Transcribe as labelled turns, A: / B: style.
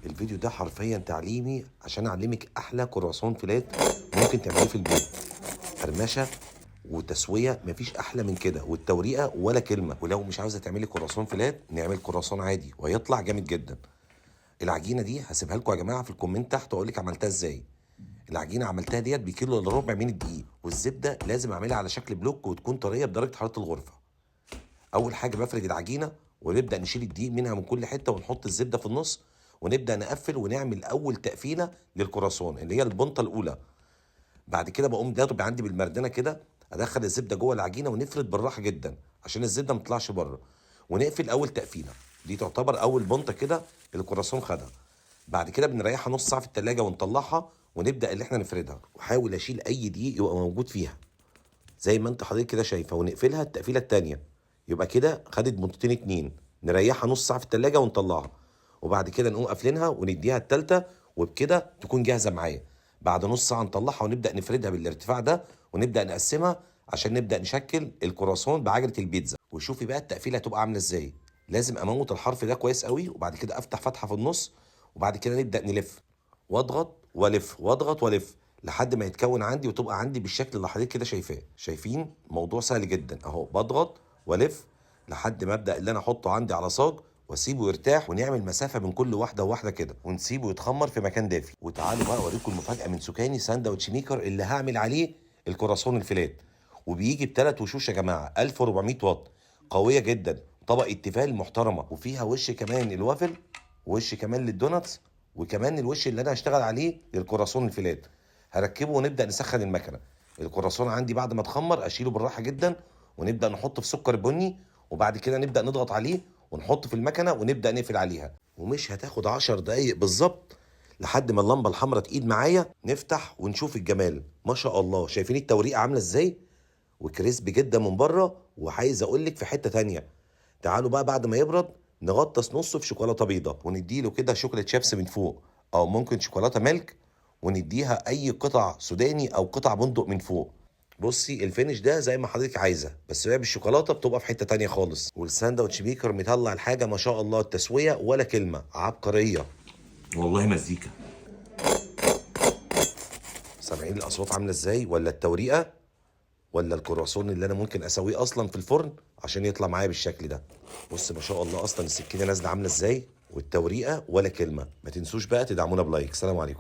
A: الفيديو ده حرفيا تعليمي عشان اعلمك احلى كرواسون فيلات ممكن تعمليه في البيت. قرمشه وتسويه مفيش احلى من كده، والتوريقه ولا كلمه. ولو مش عاوزه تعملي كرواسون فيلات نعمل كرواسون عادي وهيطلع جامد جدا. العجينه دي هسيبها لكم يا جماعه في الكومنت تحت واقول لك عملتها ازاي. العجينه عملتها ديت بكيلو الا ربع من الدقيق، والزبده لازم اعملها على شكل بلوك وتكون طريه بدرجه حراره الغرفه. اول حاجه بفرد العجينه ونبدا نشيل الدقيق منها من كل حته ونحط الزبده في النص، ونبدا نقفل ونعمل اول تقفيله للكراسون اللي هي البنطه الاولى. بعد كده بقوم ضارب عندي بالمردنه كده، ادخل الزبده جوه العجينه ونفرد بالراحه جدا عشان الزبده ما تطلعش بره، ونقفل اول تقفيله. دي تعتبر اول بنطه كده الكراسون خدها. بعد كده بنريحها نص ساعه في التلاجة ونطلعها ونبدا اللي احنا نفردها، واحاول اشيل اي دقيق يبقى موجود فيها زي ما انت حضرتك كده شايفه، ونقفلها التقفيله التانيه. يبقى كده خدت بنطتين اتنين، نريحها نص ساعه في التلاجة ونطلعها، وبعد كده نقوم قافلينها ونديها التالتة، وبكده تكون جاهزه معايا. بعد نص ساعه نطلعها ونبدا نفردها بالارتفاع ده، ونبدا نقسمها عشان نبدا نشكل الكرواسون بعجله البيتزا. وشوفي بقى التقفيله هتبقى عامله ازاي. لازم اموت الحرف ده كويس قوي، وبعد كده افتح فتحه في النص، وبعد كده نبدا نلف واضغط والف واضغط والف لحد ما يتكون عندي وتبقى عندي بالشكل اللي حضرتك كده شايفاه. شايفين الموضوع سهل جدا اهو، بضغط والف لحد ما ابدا اللي انا احطه عندي على صاج واسيبه يرتاح، ونعمل مسافه بين كل واحده وواحده كده، ونسيبه يتخمر في مكان دافي. وتعالوا بقى اوريكم المفاجاه من سكاني ساندوتش ميكر اللي هعمل عليه الكراسون الفيلات. وبيجي بثلاث وشوش يا جماعه، 1400 واط، قويه جدا، طبقه تيفال محترمه، وفيها وش كمان الوافل، وش كمان للدوناتس، وكمان الوش اللي انا هشتغل عليه للكراسون الفيلات. هركبه ونبدا نسخن المكنه. الكراسون عندي بعد ما اتخمر اشيله بالراحه جدا، ونبدا نحطه في سكر بني، وبعد كده نبدا نضغط عليه ونحطه في المكنه ونبدا نقفل عليها. ومش هتاخد 10 دقايق بالظبط لحد ما اللمبه الحمراء تقيد معايا، نفتح ونشوف الجمال. ما شاء الله، شايفين التوريقه عامله ازاي؟ وكريسب جدا من بره، وعايز اقول لك في حته تانية. تعالوا بقى بعد ما يبرد نغطس نصه في شوكولاته بيضه، ونديله كده شوكولاته شيبس من فوق، او ممكن شوكولاته ميلك، ونديها اي قطع سوداني او قطع بندق من فوق. بصي الفينش ده زي ما حضرتك عايزه، بس هي بالشوكولاته بتبقى في حته تانية خالص. والساندوتش ميكر مطلع الحاجه ما شاء الله، التسويه ولا كلمه، عبقريه والله. مزيكا. سامعين الاصوات عامله ازاي؟ ولا التوريقه، ولا الكرواسون اللي انا ممكن اسويه اصلا في الفرن عشان يطلع معايا بالشكل ده. بص ما شاء الله، اصلا السكينه نازله عامله ازاي، والتوريقه ولا كلمه. ما تنسوش بقى تدعمونا بلايك. سلام عليكم.